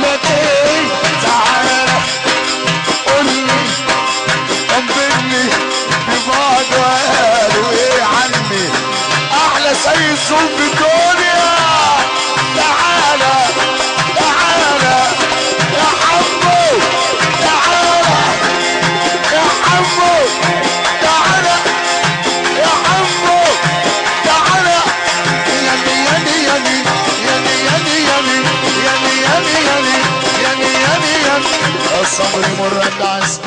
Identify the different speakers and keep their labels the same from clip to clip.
Speaker 1: لك ايه تعالى قولي طمني ببعض وقالوا ايه عني احلى سيد صوت في الدنيا تعالى تعالى يا حمو تعالى يا حمو تعالى يا حمو تعالى ياني ياني ياني ياني ياني ياني ياني ياني ياني ياني ياني ياني الصبر يمر الناس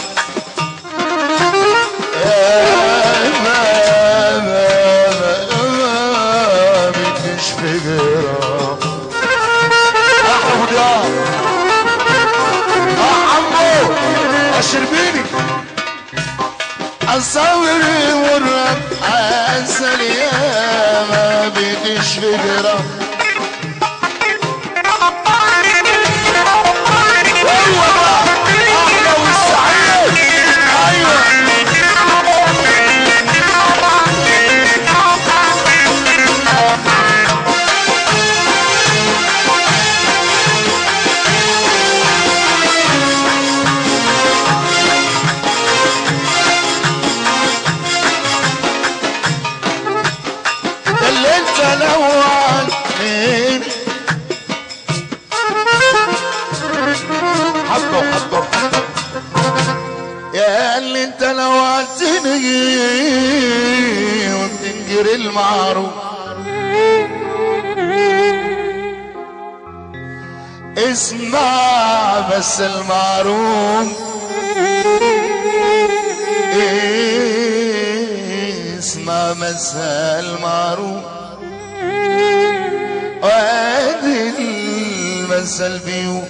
Speaker 1: مش فجرة احمد يا عمو الشربيني الصبر يمر عسل يا ما بديش فجرة يا اللي انت لوعتني وبتنكر المعروف اسمع بس المعروف اسمع بس المعروف وادي المثل بيوم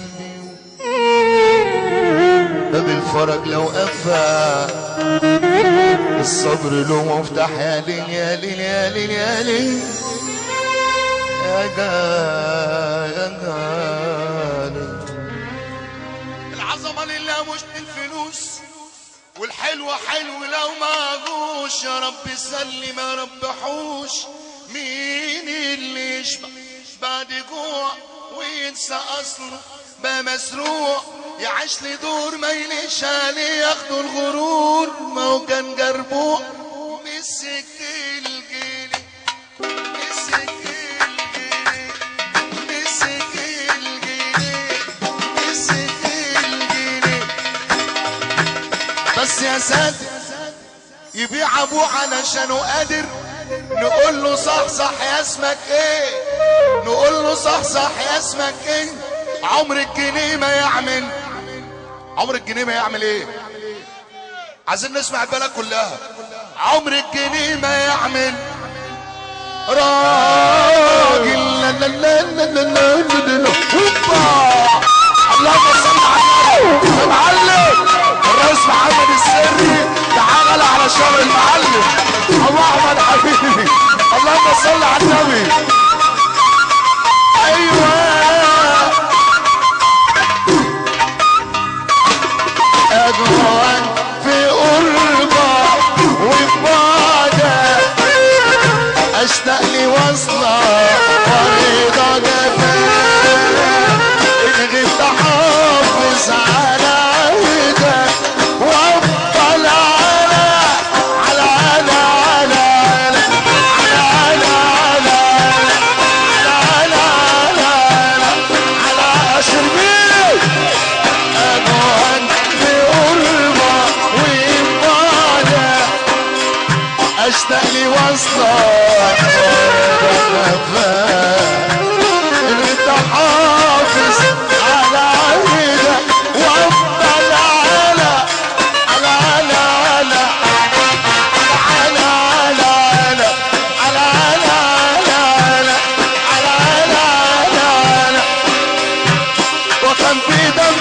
Speaker 1: باب الفرج لو قفا الصبر له مفتاح يا ليل يا ليل يا ليل يا ليل يا جالي العظمه لله مش الفلوس والحلوه حلو لو ما جوش يا رب سلم يا رب حوش مين اللي يشبع بعد جوع وينسى اصله بقى مسروق يعيش لي دور ما يليش عليه ياخدوا الغرور ما هو كان جربوع مسك الجيلي مسك الجيلي مسك الجيلي مسك الجيلي بس يا ساتر يبيع ابوه علشانه قادر نقول له صح صح يا اسمك ايه نقول له صح صح يا اسمك ايه عمر الجنيه ما يعمل عمر الجنيه ما يعمل ايه عايزين نسمع البلد كلها عمر الجنيه ما يعمل راجل لا لا لا لا لا لا اللهم صل على النبي المعلم الرئيس محمد السري تعال على شر المعلم اللهم يا حبيبي اللهم صل على النبي ايوه أجوان في قربة وفي بعدة أشتاق لي وصلة ورضا جفاك إن غبت حافظ على عهدك وأفضل على شربين أجوان اشتاق لي وصلك انت حافظ على عهدك وافضل على وكان في دم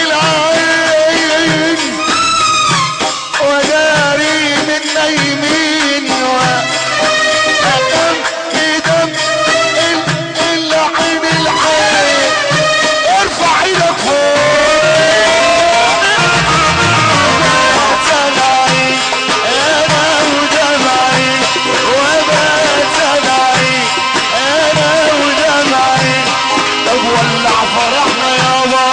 Speaker 1: العين وجاري من نايمين وكان في دم العين العين ارفع ايدك فوق سمعي انا ودمعي وبات سمعي انا ودمعي طب ولع فرحنا يابا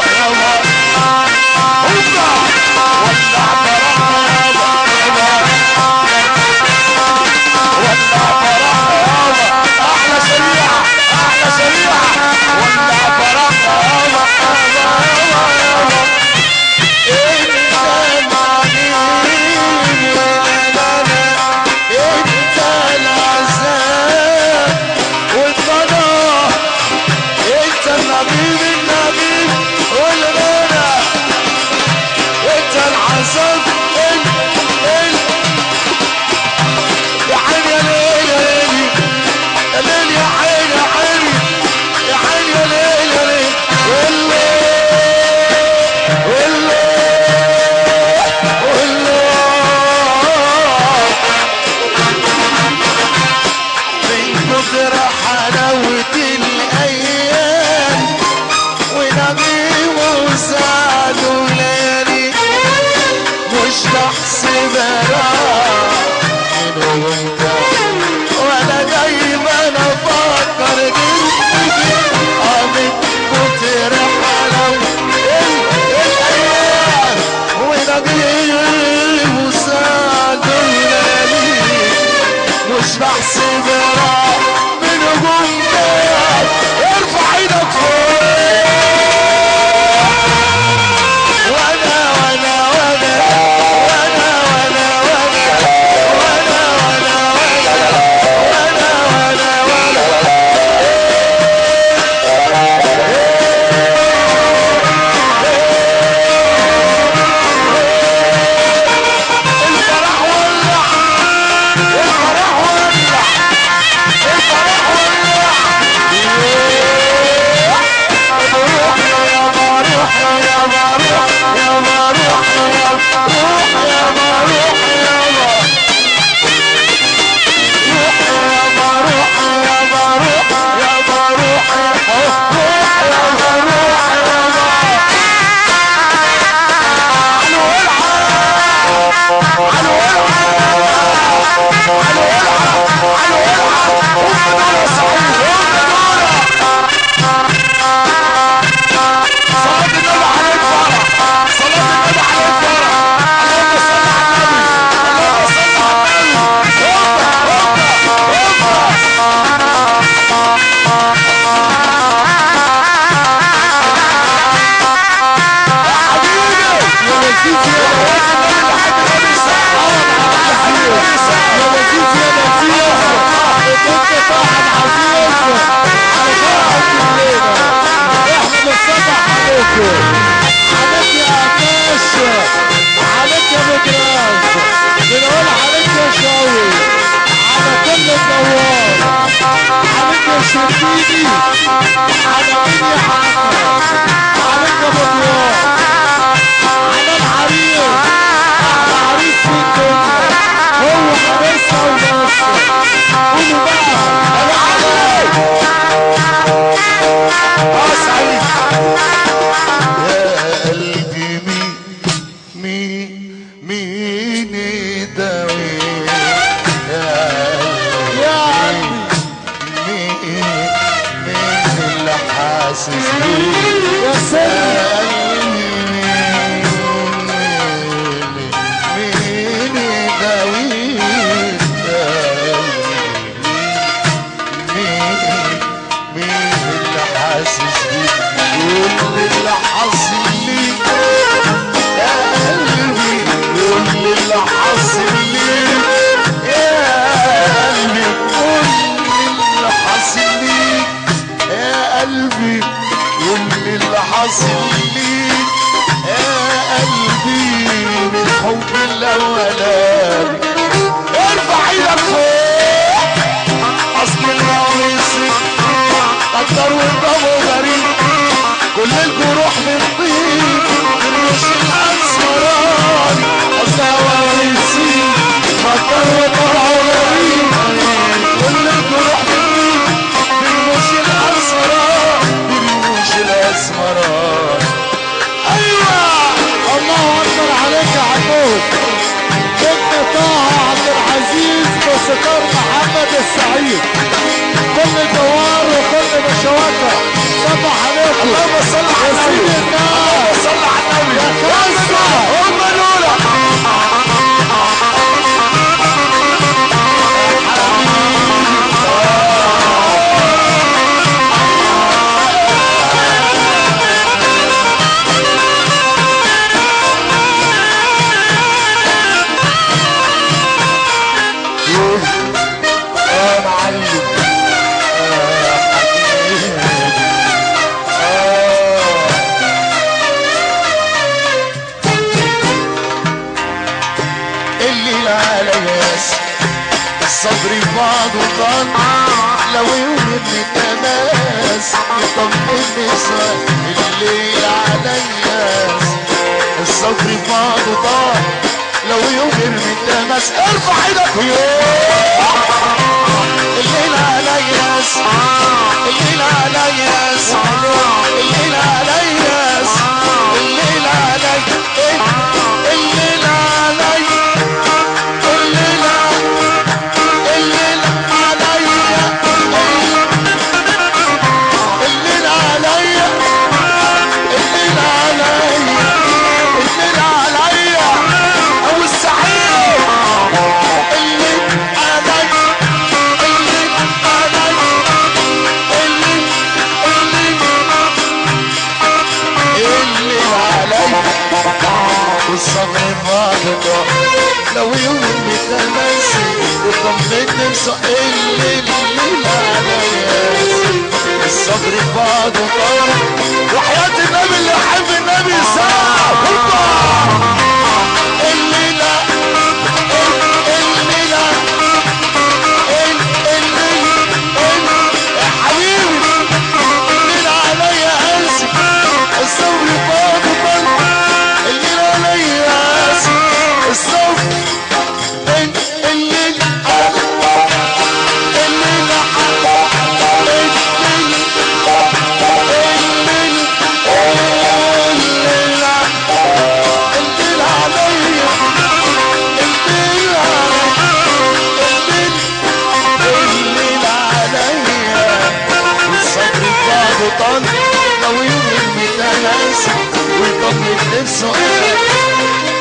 Speaker 1: نفسه ويطمن نفسه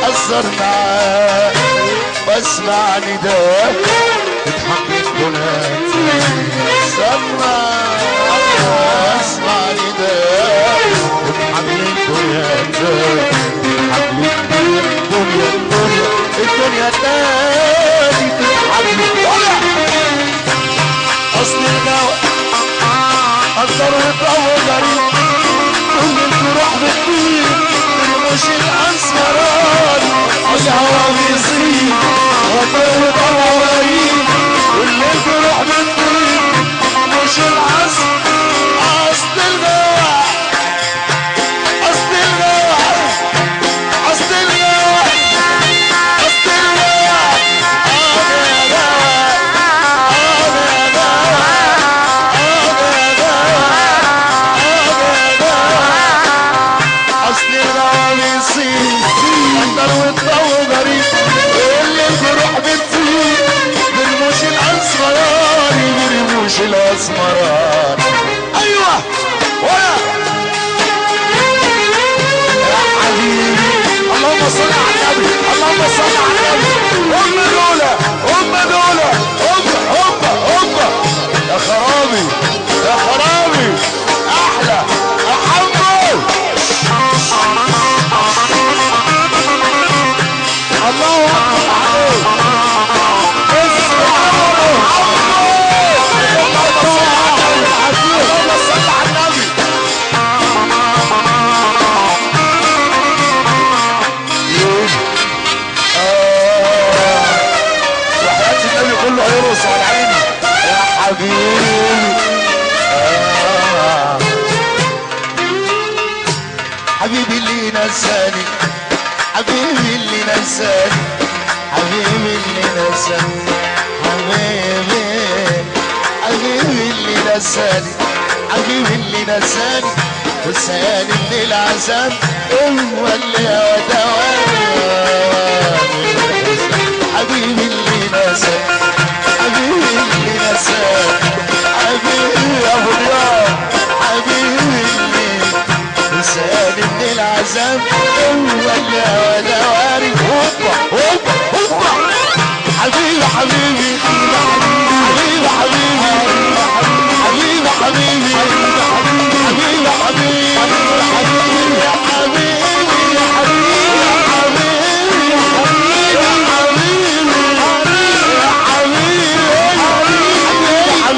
Speaker 1: أثر معاه واسمع نداء تتحقق بناتي سمع واسمع نداء تتحقق بناتي الدنيا تاني تتحقق أصل الجو أكتر وطول غريب كل الجروح بتطير مش الأسمران الهوا بيصير أكتر وطول غريب كل الجروح بتطير مش العصر أصل الجو أصل الجو أصل الجو أصل أكتر وتطول غريب اللي الجروح بتطير برموش الأسمراني برموش الأسمراني أيوة ولا يا حبيبي اللهم صل على النبي اللهم صل على النبي هم دول هم دول هوبا يا خرابي يا خرابي أحلى يا حمو الله اكبر عليك اللهم صل على النبي وحياة النبي كله هيرقص على عيني يا حبيبي حبيبي اللي نساني حبيبي اللي نساني حبيبي اللي نساني حبيبي اللي نساني حبيبي اللي نساني وساني من العذاب هو اللي دواني حبيبي اللي نساني حبيبي اللي نساني حبيبي يا ابو رياض حبيبي اللي وساني من العذاب هو اللي دواني هوبا حبيبي حبيبي حبيبي حبيبي حبيبي حبيبي حبيبي حبيبي يا حبيبي يا حبيبي يا حبيبي يا حبيبي يا حبيبي حبيبي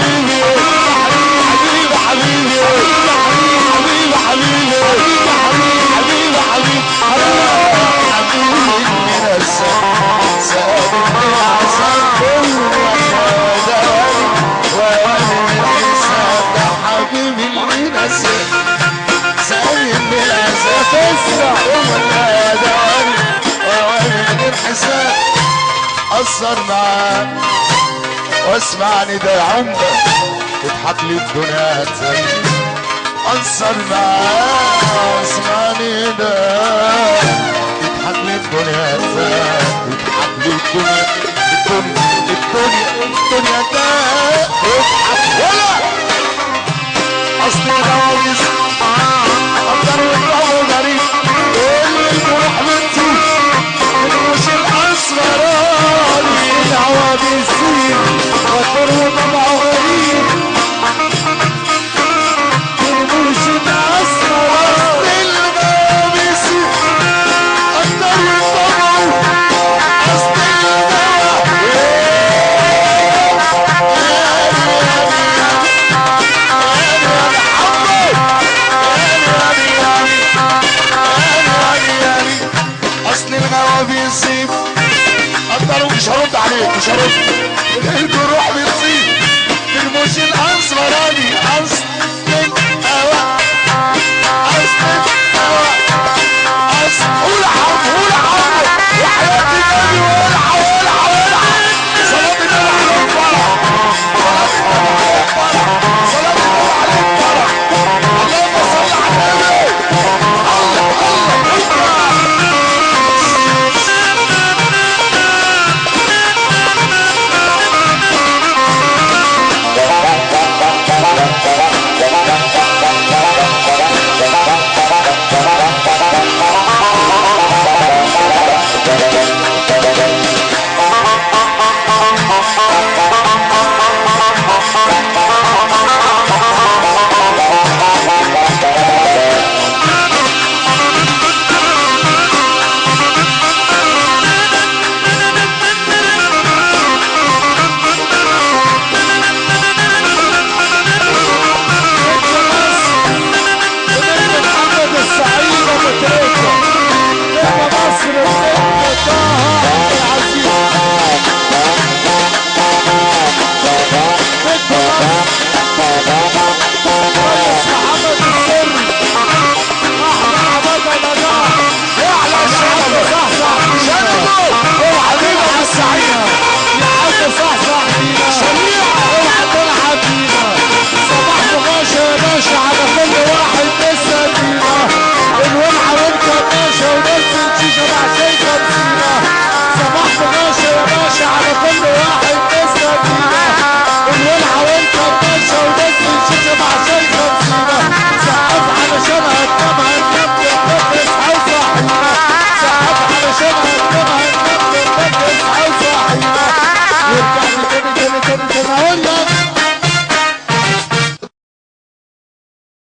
Speaker 1: أثر معاك واسمع نداء عمرك تضحك لي الدنيا تاني أثر معاك واسمع نداء تضحك لي الدنيا تاني تضحك لي الدنيا تاني تضحك ولا أصل الجواز أكتر وطول غريب اللي الجروح بتطير مش الأسمراني الهوا بيصير أكتر وطبعه غريب مش الأسمراني الهوا بيصير أكتر وطبعه أصل الغوا بيصيب أكتر مش هرد عليك مش هرد الجروح بتصيب برموش الأسمراني